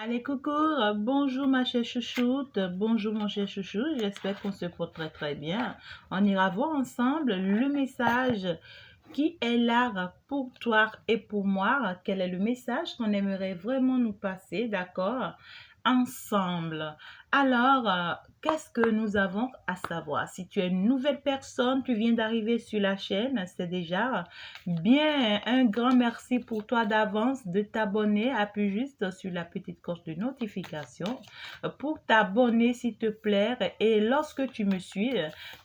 Allez, coucou, bonjour ma chère chouchoute, bonjour mon cher chouchou, j'espère qu'on se porte très très bien. On ira voir ensemble le message qui est là pour toi et pour moi. Quel est le message qu'on aimerait vraiment nous passer, d'accord? Ensemble. Alors, qu'est-ce que nous avons à savoir? Si tu es une nouvelle personne, tu viens d'arriver sur la chaîne, c'est déjà bien un grand merci pour toi d'avance de t'abonner. Appuie juste sur la petite cloche de notification pour t'abonner s'il te plaît. Et lorsque tu me suis,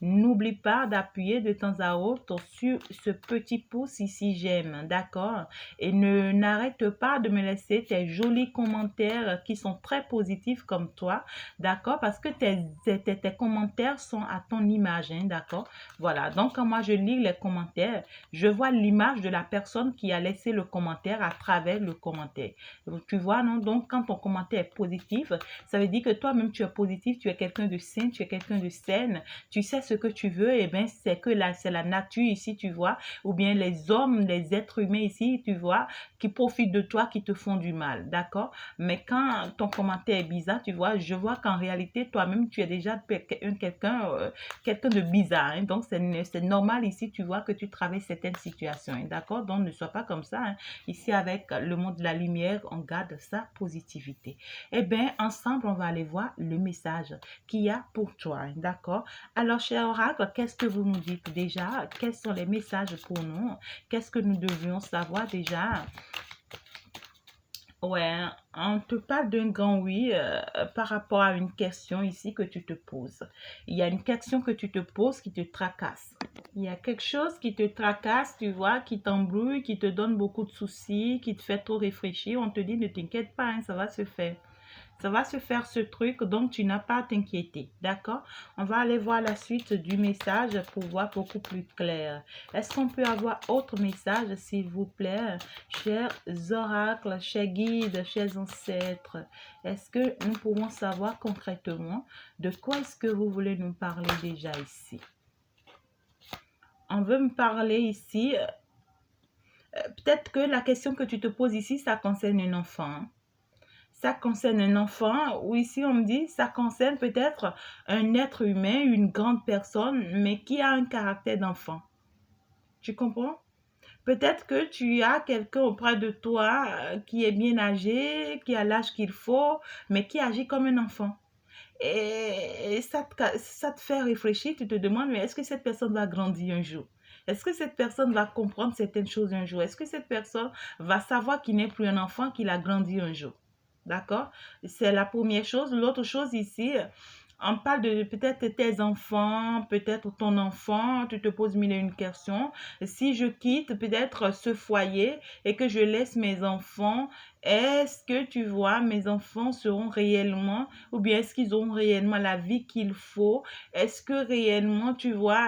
n'oublie pas d'appuyer de temps à autre sur ce petit pouce ici j'aime, d'accord? Et n'arrête pas de me laisser tes jolis commentaires qui sont très positifs comme toi, d'accord? Parce que tes commentaires sont à ton image, hein, d'accord? Voilà, donc quand moi je lis les commentaires, je vois l'image de la personne qui a laissé le commentaire à travers le commentaire. Tu vois, non? Donc quand ton commentaire est positif, ça veut dire que toi-même tu es positif, tu es quelqu'un de sain, tu es quelqu'un de saine, tu sais ce que tu veux, et bien c'est que là, c'est la nature ici, tu vois, ou bien les hommes, les êtres humains ici, tu vois, qui profitent de toi, qui te font du mal, d'accord? Mais quand ton commentaire est bizarre, tu vois, je vois qu'en réalité, toi-même, tu es déjà quelqu'un de bizarre, hein. Donc, c'est normal ici, tu vois, que tu traverses certaines situations, hein, d'accord? Donc, ne sois pas comme ça, hein. Ici, avec le monde de la lumière, on garde sa positivité. Eh bien, ensemble, on va aller voir le message qu'il y a pour toi, hein, d'accord? Alors, cher oracle, qu'est-ce que vous nous dites déjà? Quels sont les messages pour nous? Qu'est-ce que nous devions savoir déjà? Ouais, on te parle d'un grand oui par rapport à une question ici que tu te poses. Il y a une question que tu te poses qui te tracasse. Il y a quelque chose qui te tracasse, tu vois, qui t'embrouille, qui te donne beaucoup de soucis, qui te fait trop réfléchir. On te dit ne t'inquiète pas, hein, ça va se faire. Ça va se faire ce truc, donc tu n'as pas à t'inquiéter. D'accord? On va aller voir la suite du message pour voir beaucoup plus clair. Est-ce qu'on peut avoir autre message, s'il vous plaît, chers oracles, chers guides, chers ancêtres? Est-ce que nous pouvons savoir concrètement de quoi est-ce que vous voulez nous parler déjà ici? On veut me parler ici. Peut-être que la question que tu te poses ici, ça concerne un enfant, hein. Ça concerne un enfant, ou ici on me dit, ça concerne peut-être un être humain, une grande personne, mais qui a un caractère d'enfant. Tu comprends? Peut-être que tu as quelqu'un auprès de toi qui est bien âgé, qui a l'âge qu'il faut, mais qui agit comme un enfant. Et ça te fait réfléchir, tu te demandes, mais est-ce que cette personne va grandir un jour? Est-ce que cette personne va comprendre certaines choses un jour? Est-ce que cette personne va savoir qu'il n'est plus un enfant, qu'il a grandi un jour? D'accord? C'est la première chose. L'autre chose ici, on parle de peut-être tes enfants, peut-être ton enfant, tu te poses mille et une questions. Si je quitte peut-être ce foyer et que je laisse mes enfants, est-ce que tu vois, mes enfants seront réellement, ou bien est-ce qu'ils auront réellement la vie qu'il faut? Est-ce que réellement, tu vois,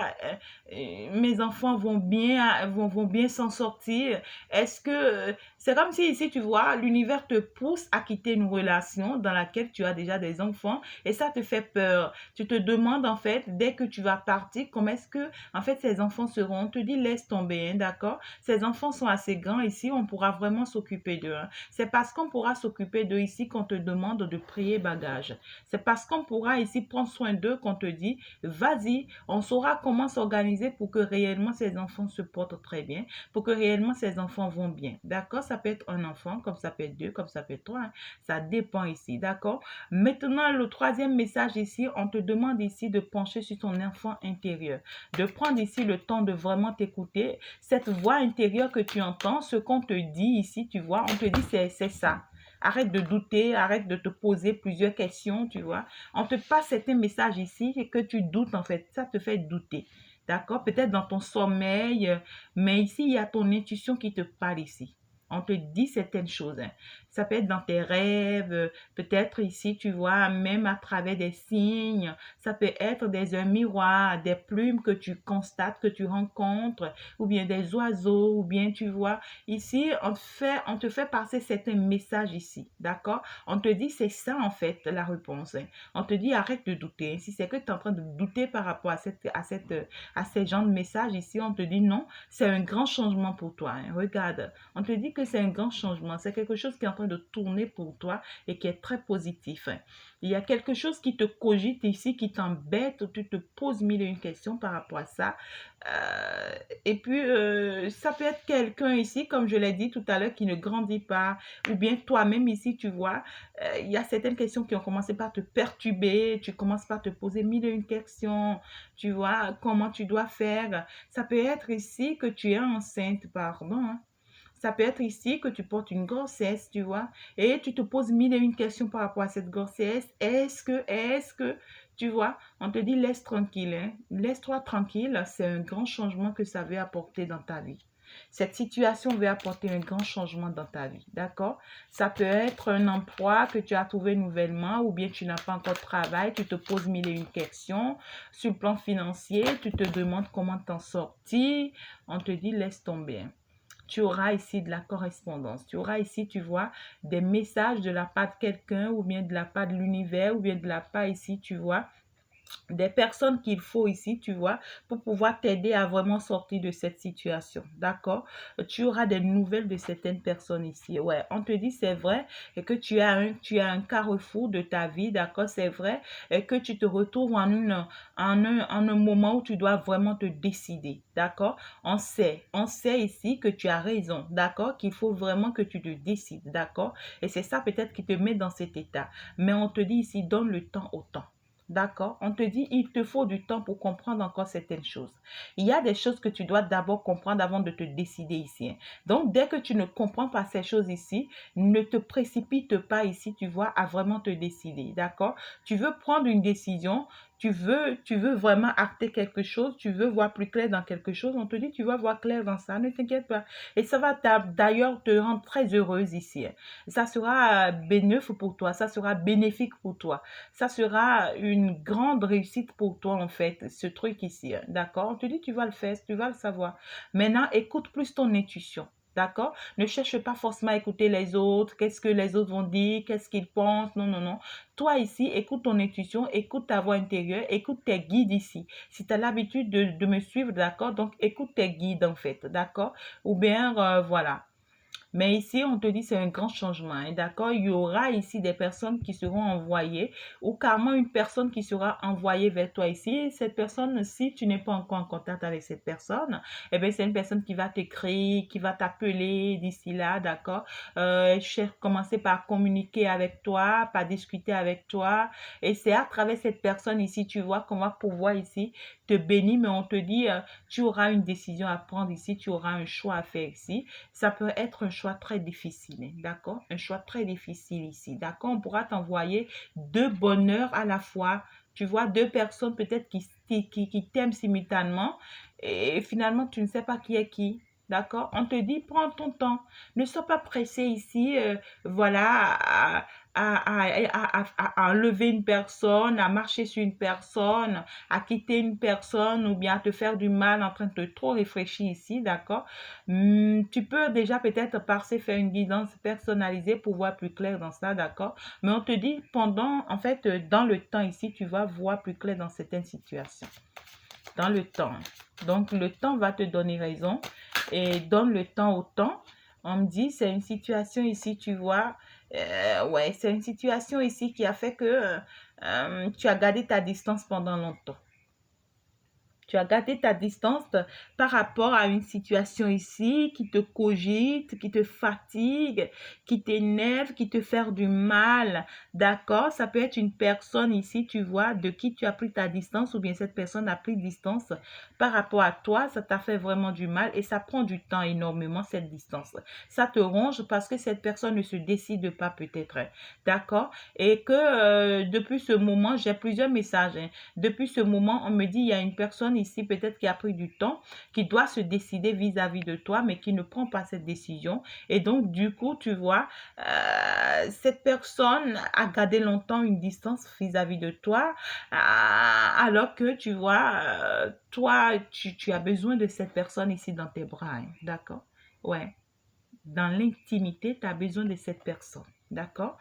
mes enfants vont bien s'en sortir? Est-ce que c'est comme si ici, tu vois, l'univers te pousse à quitter une relation dans laquelle tu as déjà des enfants et ça te fait peur. Tu te demandes en fait, dès que tu vas partir, comment est-ce que en fait ces enfants seront? On te dit laisse tomber, hein, d'accord? Ces enfants sont assez grands ici, on pourra vraiment s'occuper d'eux, hein. C'est parce qu'on pourra s'occuper d'eux ici qu'on te demande de prier bagage. C'est parce qu'on pourra ici prendre soin d'eux qu'on te dit vas-y, on saura comment s'organiser pour que réellement ces enfants se portent très bien, pour que réellement ces enfants vont bien. D'accord? Ça peut être un enfant, comme ça peut être deux, comme ça peut être trois, hein. Ça dépend ici. D'accord? Maintenant, le troisième message ici, on te demande ici de pencher sur ton enfant intérieur, de prendre ici le temps de vraiment t'écouter. Cette voix intérieure que tu entends, ce qu'on te dit ici, tu vois, on te dit c'est ça. Arrête de douter, arrête de te poser plusieurs questions, tu vois. On te passe certains messages ici et que tu doutes en fait, ça te fait douter. D'accord? Peut-être dans ton sommeil, mais ici, il y a ton intuition qui te parle ici. On te dit certaines choses, hein. Ça peut être dans tes rêves, peut-être ici, tu vois, même à travers des signes. Ça peut être un miroir, des plumes que tu constates, que tu rencontres, ou bien des oiseaux, ou bien tu vois. Ici, on te fait passer certains messages ici, d'accord? On te dit, c'est ça en fait la réponse, hein. On te dit, arrête de douter, hein. Si c'est que tu es en train de douter par rapport à ces genres de messages ici, on te dit non, c'est un grand changement pour toi, hein. Regarde, on te dit que c'est un grand changement, c'est quelque chose qui est en train de tourner pour toi et qui est très positif. Il y a quelque chose qui te cogite ici, qui t'embête, tu te poses mille et une questions par rapport à ça. Euh, et puis, ça peut être quelqu'un ici, comme je l'ai dit tout à l'heure, qui ne grandit pas, ou bien toi-même ici, tu vois, il y a certaines questions qui ont commencé par te perturber, tu commences par te poser mille et une questions, tu vois, comment tu dois faire. Ça peut être ici que tu es enceinte, pardon, hein. Ça peut être ici que tu portes une grossesse, tu vois, et tu te poses mille et une questions par rapport à cette grossesse. Tu vois, on te dit laisse tranquille, hein. Laisse-toi tranquille, c'est un grand changement que ça veut apporter dans ta vie. Cette situation va apporter un grand changement dans ta vie, d'accord? Ça peut être un emploi que tu as trouvé nouvellement ou bien tu n'as pas encore de travail, tu te poses mille et une questions. Sur le plan financier, tu te demandes comment t'en sortir. On te dit laisse tomber. Tu auras ici de la correspondance. Tu auras ici, tu vois, des messages de la part de quelqu'un ou bien de la part de l'univers ou bien de la part ici, tu vois, des personnes qu'il faut ici, tu vois, pour pouvoir t'aider à vraiment sortir de cette situation. D'accord? Tu auras des nouvelles de certaines personnes ici. Ouais, on te dit, c'est vrai, et que tu as un carrefour de ta vie. D'accord? C'est vrai, et que tu te retrouves en un moment où tu dois vraiment te décider. D'accord? On sait ici que tu as raison. D'accord? Qu'il faut vraiment que tu te décides. D'accord? Et c'est ça peut-être qui te met dans cet état. Mais on te dit ici, donne le temps au temps. D'accord? On te dit, il te faut du temps pour comprendre encore certaines choses. Il y a des choses que tu dois d'abord comprendre avant de te décider ici, hein. Donc, dès que tu ne comprends pas ces choses ici, ne te précipite pas ici, tu vois, à vraiment te décider. D'accord? Tu veux prendre une décision, tu veux vraiment acter quelque chose, tu veux voir plus clair dans quelque chose, on te dit, tu vas voir clair dans ça, ne t'inquiète pas. Et ça va d'ailleurs te rendre très heureuse ici, hein. Ça sera bénéfique pour toi, ça sera bénéfique pour toi. Ça sera une grande réussite pour toi, en fait, ce truc ici, hein. D'accord? On te dit, tu vas le faire, tu vas le savoir. Maintenant, écoute plus ton intuition. D'accord? Ne cherche pas forcément à écouter les autres, qu'est-ce que les autres vont dire, qu'est-ce qu'ils pensent. Non, non, non. Toi ici, écoute ton intuition, écoute ta voix intérieure, écoute tes guides ici. Si tu as l'habitude de me suivre, d'accord? Donc, écoute tes guides, en fait, d'accord? Ou bien, voilà. Mais ici, on te dit c'est un grand changement, hein, d'accord? Il y aura ici des personnes qui seront envoyées ou carrément une personne qui sera envoyée vers toi ici. Cette personne, si tu n'es pas encore en contact avec cette personne, eh bien, c'est une personne qui va t'écrire, qui va t'appeler d'ici là, d'accord? Commencer par communiquer avec toi, par discuter avec toi. Et c'est à travers cette personne ici, tu vois, qu'on va pouvoir ici te bénir, mais on te dit, tu auras une décision à prendre ici, tu auras un choix à faire ici. Ça peut être un choix très difficile, hein, d'accord? Un choix très difficile ici, d'accord? On pourra t'envoyer deux bonheurs à la fois. Tu vois, deux personnes peut-être qui t'aiment simultanément et finalement, tu ne sais pas qui est qui. D'accord? On te dit, prends ton temps. Ne sois pas pressé ici, voilà, à enlever une personne, à marcher sur une personne, à quitter une personne ou bien à te faire du mal en train de trop réfléchir ici, d'accord? Tu peux déjà peut-être passer faire une guidance personnalisée pour voir plus clair dans ça, d'accord? Mais on te dit en fait, dans le temps ici, tu vas voir plus clair dans certaines situations. Dans le temps. Donc, le temps va te donner raison et donne le temps au temps. On me dit, c'est une situation ici, tu vois, ouais, c'est une situation ici qui a fait que tu as gardé ta distance pendant longtemps. Tu as gardé ta distance par rapport à une situation ici qui te cogite, qui te fatigue, qui t'énerve, qui te fait du mal. D'accord? Ça peut être une personne ici, tu vois, de qui tu as pris ta distance ou bien cette personne a pris distance par rapport à toi. Ça t'a fait vraiment du mal et ça prend du temps énormément, cette distance. Ça te ronge parce que cette personne ne se décide pas peut-être. D'accord? Et que depuis ce moment, j'ai plusieurs messages, hein. Depuis ce moment, on me dit, il y a une personne ici peut-être qui a pris du temps, qui doit se décider vis-à-vis de toi, mais qui ne prend pas cette décision. Et donc, du coup, tu vois, cette personne a gardé longtemps une distance vis-à-vis de toi, alors que, tu vois, toi, tu as besoin de cette personne ici dans tes bras, hein. D'accord? Ouais. Dans l'intimité, tu as besoin de cette personne. D'accord?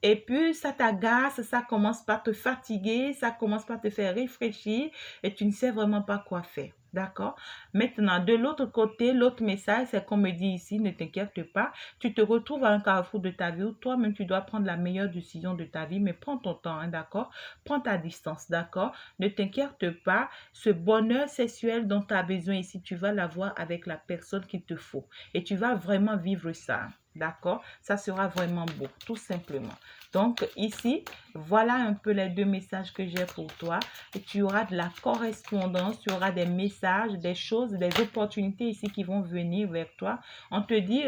Et puis, ça t'agace, ça commence par te fatiguer, ça commence par te faire réfléchir et tu ne sais vraiment pas quoi faire. D'accord? Maintenant, de l'autre côté, l'autre message, c'est qu'on me dit ici, ne t'inquiète pas, tu te retrouves à un carrefour de ta vie où toi-même tu dois prendre la meilleure décision de ta vie, mais prends ton temps, hein, d'accord? Prends ta distance, d'accord? Ne t'inquiète pas, ce bonheur sexuel dont tu as besoin ici, tu vas l'avoir avec la personne qu'il te faut. Et tu vas vraiment vivre ça. D'accord? Ça sera vraiment beau, tout simplement. Donc ici, voilà un peu les deux messages que j'ai pour toi. Et tu auras de la correspondance, tu auras des messages, des choses, des opportunités ici qui vont venir vers toi. On te dit,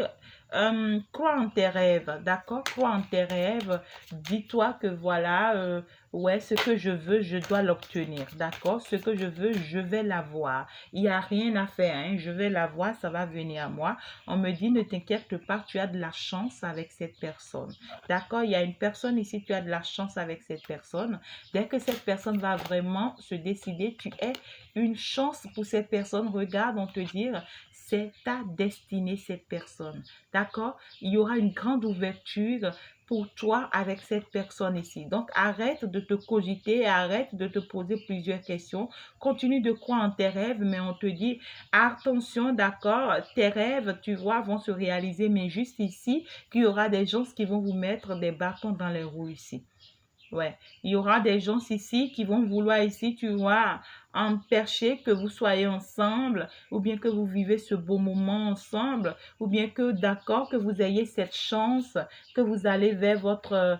crois en tes rêves, d'accord? Crois en tes rêves. Dis-toi que voilà, ouais, ce que je veux, je dois l'obtenir, d'accord? Ce que je veux, je vais l'avoir. Il n'y a rien à faire, hein? Je vais l'avoir, ça va venir à moi. On me dit, ne t'inquiète pas, tu as de la chance avec cette personne. D'accord? Il y a une personne ici, tu as de la chance avec cette personne. Dès que cette personne va vraiment se décider, tu es une chance pour cette personne. Regarde, on te dit, c'est ta destinée, cette personne. D'accord? Il y aura une grande ouverture pour toi avec cette personne ici. Donc, arrête de te cogiter, arrête de te poser plusieurs questions. Continue de croire en tes rêves, mais on te dit, attention, d'accord, tes rêves, tu vois, vont se réaliser, mais juste ici, qu'il y aura des gens qui vont vous mettre des bâtons dans les roues ici. Ouais, il y aura des gens ici qui vont vouloir ici, tu vois, empêcher que vous soyez ensemble, ou bien que vous vivez ce beau moment ensemble, ou bien que, d'accord, que vous ayez cette chance, que vous allez vers votre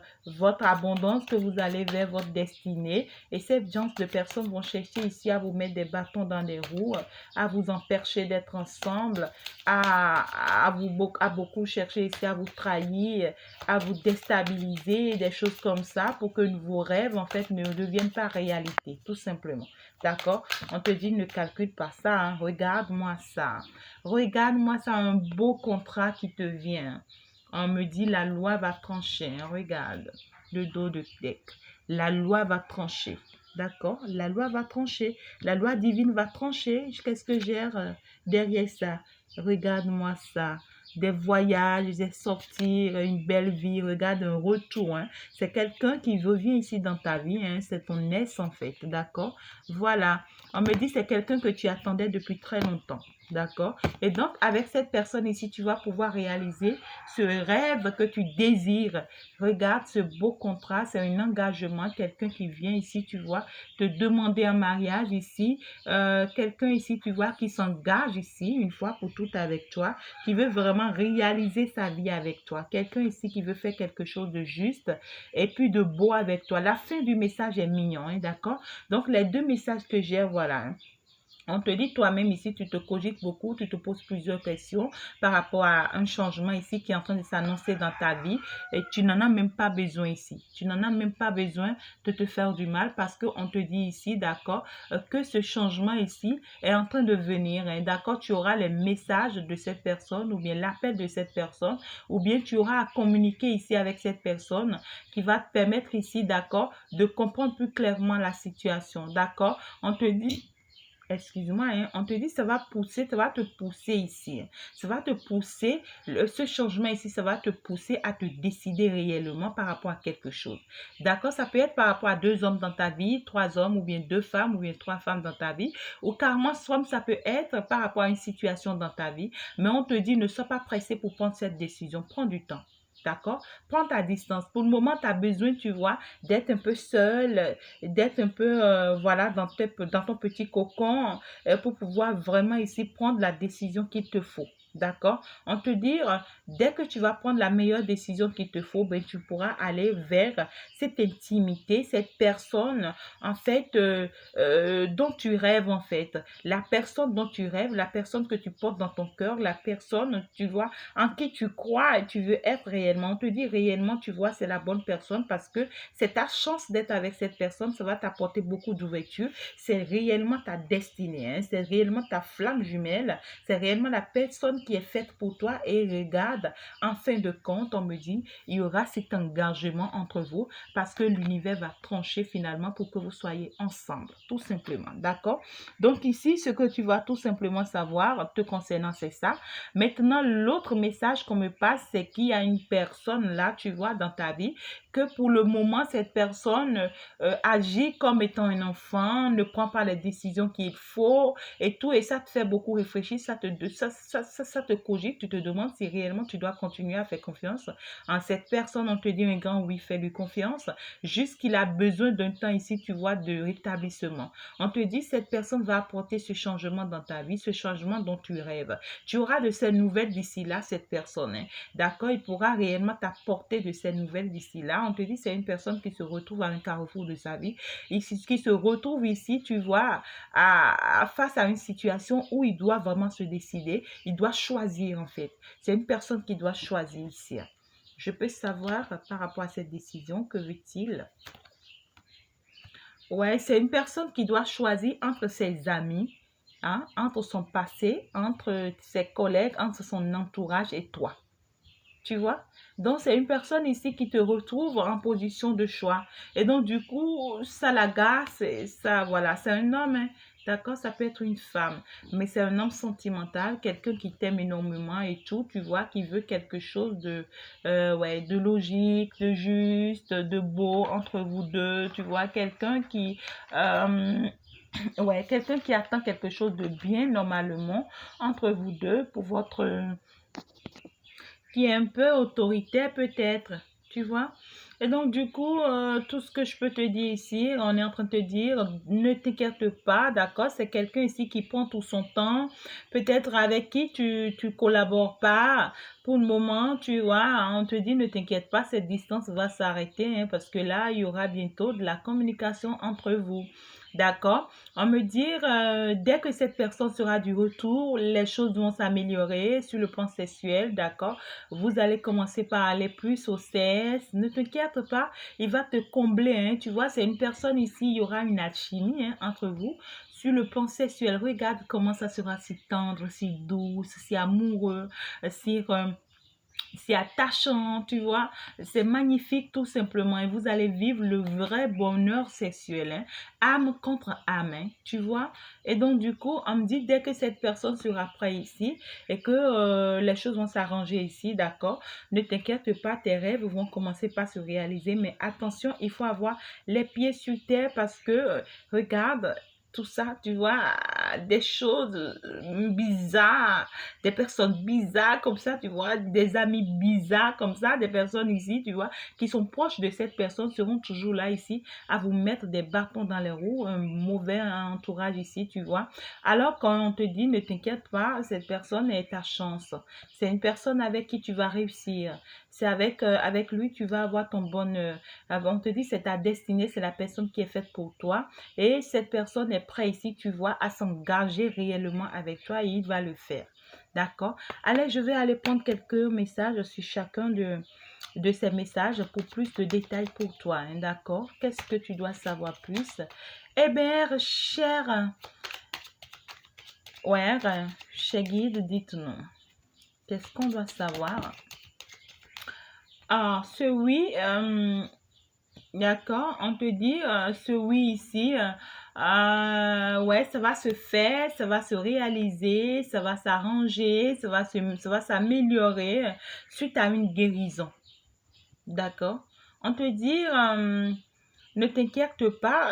abondance, que vous allez vers votre destinée. Et ces gens de personnes vont chercher ici à vous mettre des bâtons dans les roues, à vous empêcher d'être ensemble, à beaucoup chercher ici à vous trahir, à vous déstabiliser, des choses comme ça, pour que vos rêves, en fait, ne deviennent pas réalité, tout simplement. D'accord? On te dit, ne calcule pas ça, hein. Regarde-moi ça. Regarde-moi ça, un beau contrat qui te vient. On me dit, la loi va trancher, hein. Regarde, le dos de deck. La loi va trancher. D'accord? La loi va trancher. La loi divine va trancher. Qu'est-ce que j'ai derrière ça? Regarde-moi ça. Des voyages, des sorties, une belle vie, regarde un retour, hein. C'est quelqu'un qui revient ici dans ta vie, hein. C'est ton ex en fait, d'accord? Voilà, on me dit c'est quelqu'un que tu attendais depuis très longtemps, d'accord? Et donc avec cette personne ici, tu vas pouvoir réaliser ce rêve que tu désires. Regarde ce beau contrat, c'est un engagement, quelqu'un qui vient ici, tu vois, te demander un mariage ici, quelqu'un ici, tu vois, qui s'engage ici une fois pour toutes avec toi, qui veut vraiment réaliser sa vie avec toi. Quelqu'un ici qui veut faire quelque chose de juste et puis de beau avec toi. La fin du message est mignon, hein, d'accord? Donc, les deux messages que j'ai, voilà, hein. On te dit toi-même ici, tu te cogites beaucoup, tu te poses plusieurs questions par rapport à un changement ici qui est en train de s'annoncer dans ta vie et tu n'en as même pas besoin ici. Tu n'en as même pas besoin de te faire du mal parce qu'on te dit ici, d'accord, que ce changement ici est en train de venir. Hein, d'accord, tu auras les messages de cette personne ou bien l'appel de cette personne ou bien tu auras à communiquer ici avec cette personne qui va te permettre ici, d'accord, de comprendre plus clairement la situation. D'accord, on te dit excuse-moi, hein, on te dit ça va pousser, ça va te pousser ici. Hein. Ça va te pousser, ce changement ici, ça va te pousser à te décider réellement par rapport à quelque chose. D'accord? Ça peut être par rapport à deux hommes dans ta vie, trois hommes ou bien deux femmes ou bien trois femmes dans ta vie. Ou carrément, soit ça peut être par rapport à une situation dans ta vie. Mais on te dit ne sois pas pressé pour prendre cette décision. Prends du temps. D'accord? Prends ta distance. Pour le moment, tu as besoin, tu vois, d'être un peu seul, d'être un peu, voilà, dans ton petit cocon pour pouvoir vraiment ici prendre la décision qu'il te faut. D'accord? On te dit, dès que tu vas prendre la meilleure décision qu'il te faut, ben, tu pourras aller vers cette intimité, cette personne, en fait, dont tu rêves, en fait. La personne dont tu rêves, la personne que tu portes dans ton cœur, la personne, tu vois, en qui tu crois et tu veux être réellement. On te dit réellement, tu vois, c'est la bonne personne parce que c'est ta chance d'être avec cette personne, ça va t'apporter beaucoup d'ouverture. C'est réellement ta destinée, hein? C'est réellement ta flamme jumelle, c'est réellement la personne qui est faite pour toi et regarde, en fin de compte, on me dit, il y aura cet engagement entre vous parce que l'univers va trancher finalement pour que vous soyez ensemble, tout simplement, d'accord? Donc ici, ce que tu vas tout simplement savoir te concernant, c'est ça. Maintenant, l'autre message qu'on me passe, c'est qu'il y a une personne là, tu vois, dans ta vie, que pour le moment, cette personne agit comme étant un enfant, ne prend pas les décisions qu'il faut et tout, et ça te fait beaucoup réfléchir, ça te cogite, tu te demandes si réellement tu dois continuer à faire confiance en cette personne. On te dit un grand oui, fais-lui confiance, juste qu'il a besoin d'un temps ici, tu vois, de rétablissement. On te dit cette personne va apporter ce changement dans ta vie, ce changement dont tu rêves. Tu auras de ces nouvelles d'ici là, cette personne, hein. D'accord? Il pourra réellement t'apporter de ces nouvelles d'ici là. On te dit c'est une personne qui se retrouve à un carrefour de sa vie, qui se retrouve ici, tu vois, face à une situation où il doit vraiment se décider, il doit choisir en fait. C'est une personne qui doit choisir ici. Je peux savoir par rapport à cette décision, que veut-il? Ouais, c'est une personne qui doit choisir entre ses amis, hein, entre son passé, entre ses collègues, entre son entourage et toi. Tu vois? Donc, c'est une personne ici qui te retrouve en position de choix. Et donc, du coup, ça l'agace, et ça, voilà, c'est un homme, hein. D'accord? Ça peut être une femme, mais c'est un homme sentimental, quelqu'un qui t'aime énormément et tout, tu vois, qui veut quelque chose ouais, de logique, de juste, de beau entre vous deux, tu vois, ouais, quelqu'un qui attend quelque chose de bien normalement entre vous deux pour qui est un peu autoritaire peut-être, tu vois. Et donc, du coup, tout ce que je peux te dire ici, on est en train de te dire, ne t'inquiète pas, d'accord? C'est quelqu'un ici qui prend tout son temps, peut-être avec qui tu collabores pas. Pour le moment, tu vois, on te dit, ne t'inquiète pas, cette distance va s'arrêter, hein, parce que là, il y aura bientôt de la communication entre vous. D'accord? On me dit, dès que cette personne sera du retour, les choses vont s'améliorer sur le plan sexuel, d'accord? Vous allez commencer par aller plus au sexe. Ne t'inquiète pas, il va te combler, hein. Tu vois, c'est une personne ici, il y aura une alchimie, hein, entre vous. Sur le plan sexuel, regarde comment ça sera si tendre, si douce, si amoureux, si... c'est attachant, tu vois. C'est magnifique tout simplement. Et vous allez vivre le vrai bonheur sexuel, hein. Âme contre âme, hein, tu vois. Et donc, du coup, on me dit, dès que cette personne sera prête ici et que les choses vont s'arranger ici, d'accord, ne t'inquiète pas, tes rêves vont commencer par se réaliser. Mais attention, il faut avoir les pieds sur terre parce que, regarde, tout ça, tu vois, des choses bizarres, des personnes bizarres comme ça, tu vois, des amis bizarres comme ça, des personnes ici, tu vois, qui sont proches de cette personne seront toujours là ici à vous mettre des bâtons dans les roues, un mauvais entourage ici, tu vois. Alors quand on te dit, ne t'inquiète pas, cette personne est ta chance. C'est une personne avec qui tu vas réussir. C'est avec lui tu vas avoir ton bonheur. On te dit, c'est ta destinée, c'est la personne qui est faite pour toi. Et cette personne est prête ici, tu vois, à s'engager réellement avec toi et il va le faire. D'accord? Allez, je vais aller prendre quelques messages sur chacun de ces messages pour plus de détails pour toi. Hein, d'accord? Qu'est-ce que tu dois savoir plus? Eh bien, ouais, cher guide, dites-nous. Qu'est-ce qu'on doit savoir? Ah, ce oui, d'accord, on te dit, ce oui ici, ouais, ça va se faire, ça va se réaliser, ça va s'arranger, ça va s'améliorer suite à une guérison. D'accord? On te dit, ne t'inquiète pas,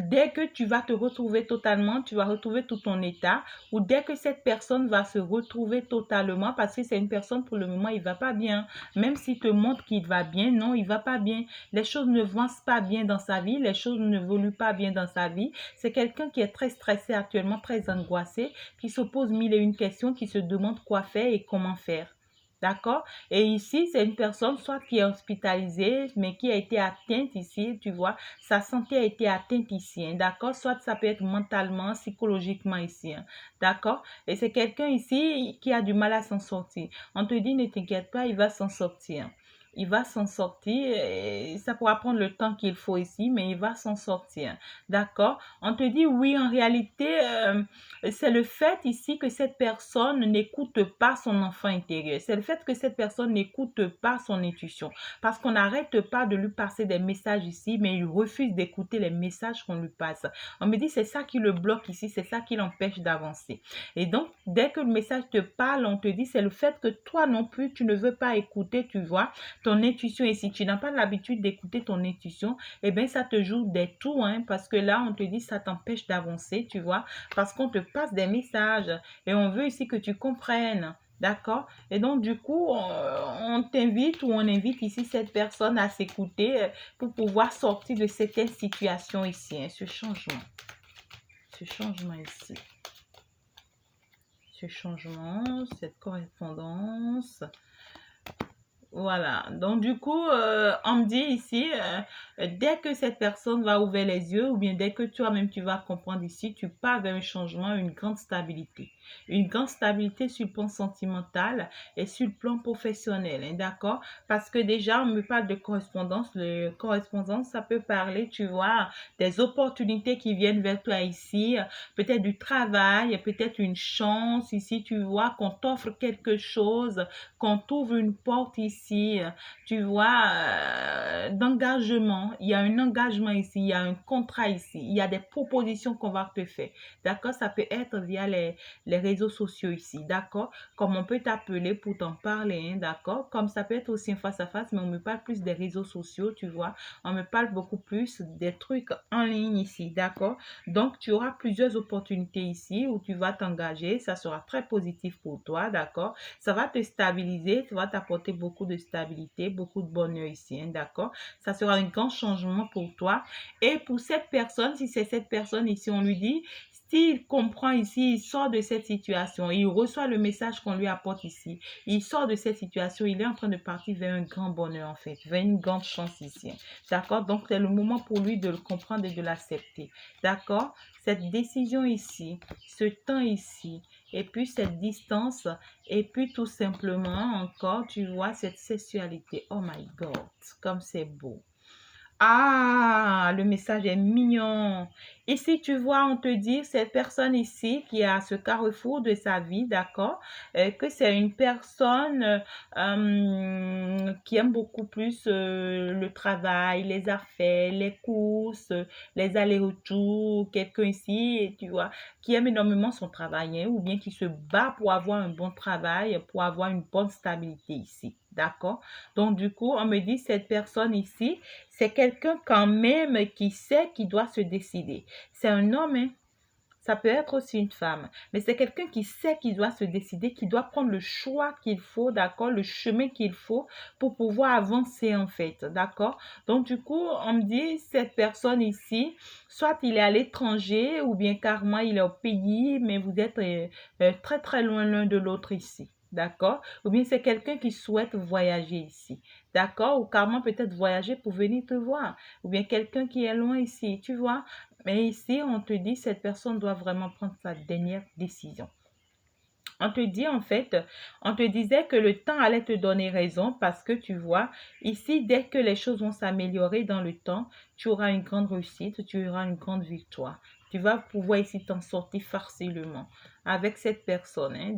dès que tu vas te retrouver totalement, tu vas retrouver tout ton état, ou dès que cette personne va se retrouver totalement, parce que c'est une personne pour le moment, il va pas bien. Même s'il te montre qu'il va bien, non, il va pas bien. Les choses ne avancent pas bien dans sa vie, les choses ne évoluent pas bien dans sa vie. C'est quelqu'un qui est très stressé actuellement, très angoissé, qui se pose mille et une questions, qui se demande quoi faire et comment faire. D'accord? Et ici, c'est une personne soit qui est hospitalisée, mais qui a été atteinte ici, tu vois. Sa santé a été atteinte ici, hein, d'accord? Soit ça peut être mentalement, psychologiquement ici, hein, d'accord? Et c'est quelqu'un ici qui a du mal à s'en sortir. On te dit, ne t'inquiète pas, il va s'en sortir. Il va s'en sortir. Et ça pourra prendre le temps qu'il faut ici, mais il va s'en sortir. D'accord? On te dit oui, en réalité, c'est le fait ici que cette personne n'écoute pas son enfant intérieur. C'est le fait que cette personne n'écoute pas son intuition. Parce qu'on n'arrête pas de lui passer des messages ici, mais il refuse d'écouter les messages qu'on lui passe. On me dit c'est ça qui le bloque ici, c'est ça qui l'empêche d'avancer. Et donc, dès que le message te parle, on te dit c'est le fait que toi non plus, tu ne veux pas écouter, tu vois, ton intuition. Et si tu n'as pas l'habitude d'écouter ton intuition, eh bien, ça te joue des tours, hein, parce que là, on te dit ça t'empêche d'avancer, tu vois, parce qu'on te passe des messages et on veut ici que tu comprennes. D'accord? Et donc, du coup, on t'invite ou on invite ici cette personne à s'écouter pour pouvoir sortir de certaines situations ici, hein, ce changement ici. Ce changement, cette correspondance. Voilà, donc du coup, on me dit ici, dès que cette personne va ouvrir les yeux, ou bien dès que toi-même tu vas comprendre ici, tu pars vers un changement, une grande stabilité. Une grande stabilité sur le plan sentimental et sur le plan professionnel, hein, d'accord? Parce que déjà, on me parle de correspondance. Le correspondance, ça peut parler, tu vois, des opportunités qui viennent vers toi ici, peut-être du travail, peut-être une chance ici, tu vois, qu'on t'offre quelque chose, qu'on t'ouvre une porte ici, tu vois, d'engagement. Il y a un engagement ici, il y a un contrat ici, il y a des propositions qu'on va te faire. D'accord? Ça peut être via les réseaux sociaux ici. D'accord? Comme on peut t'appeler pour t'en parler, hein, d'accord? Comme ça peut être aussi un face à face, mais on me parle plus des réseaux sociaux, tu vois. On me parle beaucoup plus des trucs en ligne ici. D'accord? Donc, tu auras plusieurs opportunités ici où tu vas t'engager. Ça sera très positif pour toi. D'accord? Ça va te stabiliser, ça va t'apporter beaucoup de stabilité, beaucoup de bonheur ici, hein, d'accord? Ça sera un grand changement pour toi. Et pour cette personne, si c'est cette personne ici, on lui dit, s'il comprend ici, il sort de cette situation, il reçoit le message qu'on lui apporte ici, il sort de cette situation, il est en train de partir vers un grand bonheur en fait, vers une grande chance ici, hein, d'accord? Donc c'est le moment pour lui de le comprendre et de l'accepter, d'accord? Cette décision ici, ce temps ici, et puis cette distance, et puis tout simplement encore, tu vois, cette sexualité. Oh my God, comme c'est beau. Ah, le message est mignon. Ici, tu vois, on te dit, cette personne ici qui est à ce carrefour de sa vie, d'accord, que c'est une personne qui aime beaucoup plus le travail, les affaires, les courses, les allers-retours, quelqu'un ici, et tu vois, qui aime énormément son travail, hein, ou bien qui se bat pour avoir un bon travail, pour avoir une bonne stabilité ici, d'accord? Donc, du coup, on me dit, cette personne ici, c'est quelqu'un quand même qui sait qu'il doit se décider. C'est un homme, hein. Ça peut être aussi une femme, mais c'est quelqu'un qui sait qu'il doit se décider, qui doit prendre le choix qu'il faut, d'accord, le chemin qu'il faut pour pouvoir avancer en fait, d'accord. Donc du coup, on me dit, cette personne ici, soit il est à l'étranger ou bien carrément il est au pays, mais vous êtes très très loin l'un de l'autre ici. D'accord? Ou bien c'est quelqu'un qui souhaite voyager ici. D'accord? Ou carrément peut-être voyager pour venir te voir. Ou bien quelqu'un qui est loin ici. Tu vois? Mais ici, on te dit, cette personne doit vraiment prendre sa dernière décision. On te dit en fait, on te disait que le temps allait te donner raison parce que tu vois, ici, dès que les choses vont s'améliorer dans le temps, tu auras une grande réussite, tu auras une grande victoire. Tu vas pouvoir ici t'en sortir facilement avec cette personne, hein,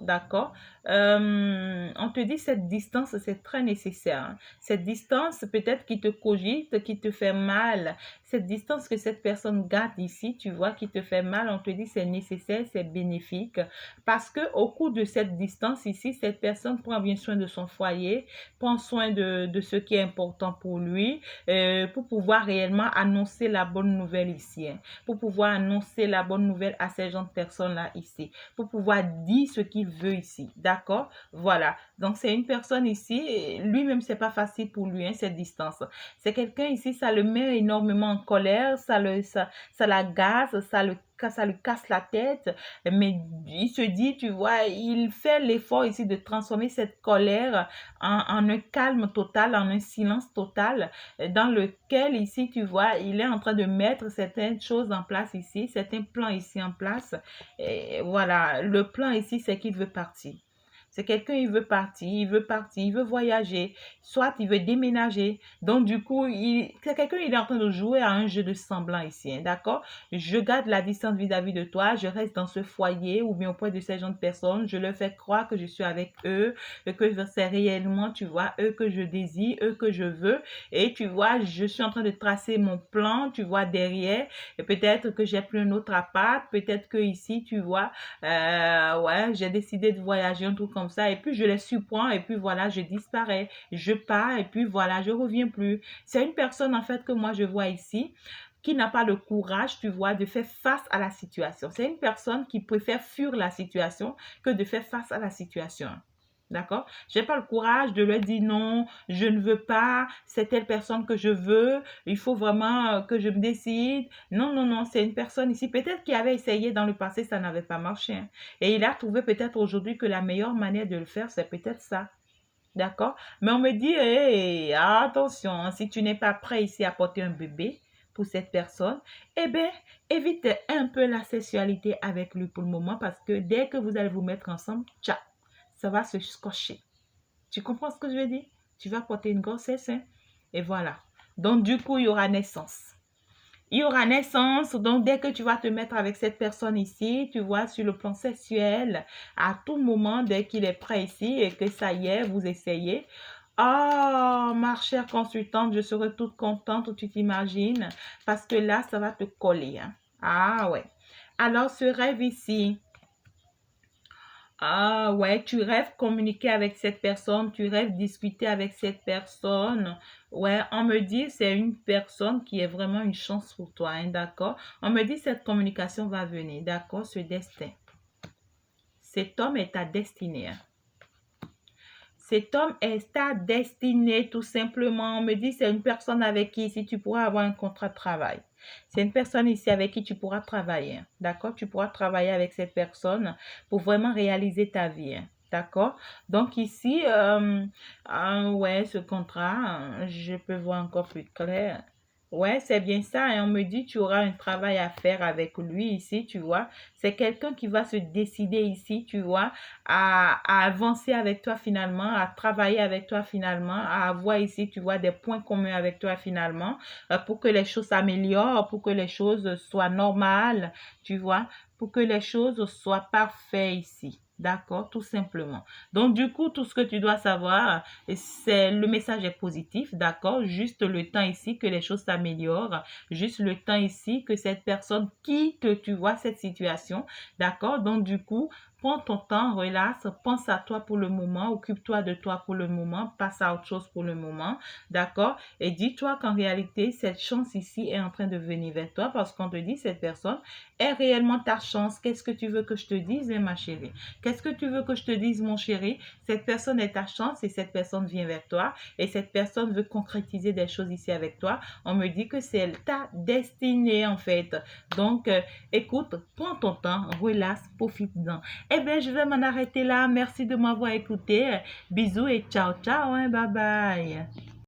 d'accord. On te dit cette distance, c'est très nécessaire, hein. Cette distance peut-être qui te cogite, qui te fait mal, cette distance que cette personne garde ici, tu vois, qui te fait mal, on te dit c'est nécessaire, c'est bénéfique. Parce que au cours de cette distance ici, cette personne prend bien soin de son foyer, prend soin de ce qui est important pour lui, pour pouvoir réellement annoncer la bonne nouvelle ici, hein, pour pouvoir annoncer la bonne nouvelle à ces gens de personnes-là ici, pour pouvoir dire ce qu'il veut ici, d'accord? Voilà, donc c'est une personne ici, lui-même c'est pas facile pour lui, hein, cette distance. C'est quelqu'un ici, ça le met énormément en colère, ça l'agace, ça lui casse la tête, mais il se dit, tu vois, il fait l'effort ici de transformer cette colère en un calme total, en un silence total, dans lequel ici, tu vois, il est en train de mettre certaines choses en place ici, certains plans ici en place. Et voilà, le plan ici, c'est qu'il veut partir. C'est quelqu'un, il veut partir, il veut voyager, soit il veut déménager. Donc, du coup, c'est quelqu'un, il est en train de jouer à un jeu de semblant ici, hein, d'accord? Je garde la distance vis-à-vis de toi, je reste dans ce foyer ou bien auprès de ces gens de personnes, je leur fais croire que je suis avec eux, que c'est réellement, tu vois, eux que je désire, eux que je veux. Et tu vois, je suis en train de tracer mon plan, tu vois, derrière. Et peut-être que j'ai pris un autre appart, peut-être que ici, tu vois, ouais, j'ai décidé de voyager, un truc comme ça. Et puis, je les surprends et puis voilà, je disparais. Je pars et puis voilà, je reviens plus. C'est une personne, en fait, que moi, je vois ici qui n'a pas le courage, tu vois, de faire face à la situation. C'est une personne qui préfère fuir la situation que de faire face à la situation. D'accord? J'ai pas le courage de leur dire non, je ne veux pas, c'est telle personne que je veux, il faut vraiment que je me décide. Non, non, non, c'est une personne ici, peut-être qui avait essayé dans le passé, ça n'avait pas marché, hein. Et il a trouvé peut-être aujourd'hui que la meilleure manière de le faire, c'est peut-être ça. D'accord? Mais on me dit, hey, attention, hein, si tu n'es pas prêt ici à porter un bébé pour cette personne, eh bien, évite un peu la sexualité avec lui pour le moment parce que dès que vous allez vous mettre ensemble, ciao, ça va se scotcher. Tu comprends ce que je veux dire? Tu vas porter une grossesse, hein? Et voilà. Donc, du coup, il y aura naissance. Il y aura naissance, donc dès que tu vas te mettre avec cette personne ici, tu vois, sur le plan sexuel, à tout moment, dès qu'il est prêt ici et que ça y est, vous essayez. Oh, ma chère consultante, je serai toute contente, tu t'imagines, parce que là, ça va te coller, hein. Ah ouais. Alors, ce rêve ici, ah ouais, tu rêves communiquer avec cette personne, tu rêves discuter avec cette personne. Ouais, on me dit c'est une personne qui est vraiment une chance pour toi, hein, d'accord? On me dit cette communication va venir, d'accord? Ce destin. Cet homme est ta destinée, hein. Cet homme est ta destinée, tout simplement. On me dit c'est une personne avec qui si tu pourras avoir un contrat de travail. C'est une personne ici avec qui tu pourras travailler, hein. D'accord? Tu pourras travailler avec cette personne pour vraiment réaliser ta vie, hein. D'accord? Donc ici, ouais, ce contrat, je peux voir encore plus clair. Ouais, c'est bien ça. Et on me dit, tu auras un travail à faire avec lui ici, tu vois. C'est quelqu'un qui va se décider ici, tu vois, à avancer avec toi finalement, à travailler avec toi finalement, à avoir ici, tu vois, des points communs avec toi finalement, pour que les choses s'améliorent, pour que les choses soient normales, tu vois, pour que les choses soient parfaites ici. D'accord, tout simplement. Donc, du coup, tout ce que tu dois savoir, c'est le message est positif, d'accord? Juste le temps ici que les choses s'améliorent, juste le temps ici que cette personne quitte, tu vois, cette situation, d'accord? Donc, du coup, prends ton temps, relaxe, pense à toi pour le moment, occupe-toi de toi pour le moment, passe à autre chose pour le moment, d'accord? Et dis-toi qu'en réalité, cette chance ici est en train de venir vers toi parce qu'on te dit cette personne est réellement ta chance. Qu'est-ce que tu veux que je te dise, hein, ma chérie? Qu'est-ce que tu veux que je te dise, mon chéri? Cette personne est ta chance et cette personne vient vers toi et cette personne veut concrétiser des choses ici avec toi. On me dit que c'est ta destinée, en fait. Donc, écoute, prends ton temps, relaxe, profite-en. Eh bien, je vais m'en arrêter là. Merci de m'avoir écouté. Bisous et ciao, ciao, hein, bye bye.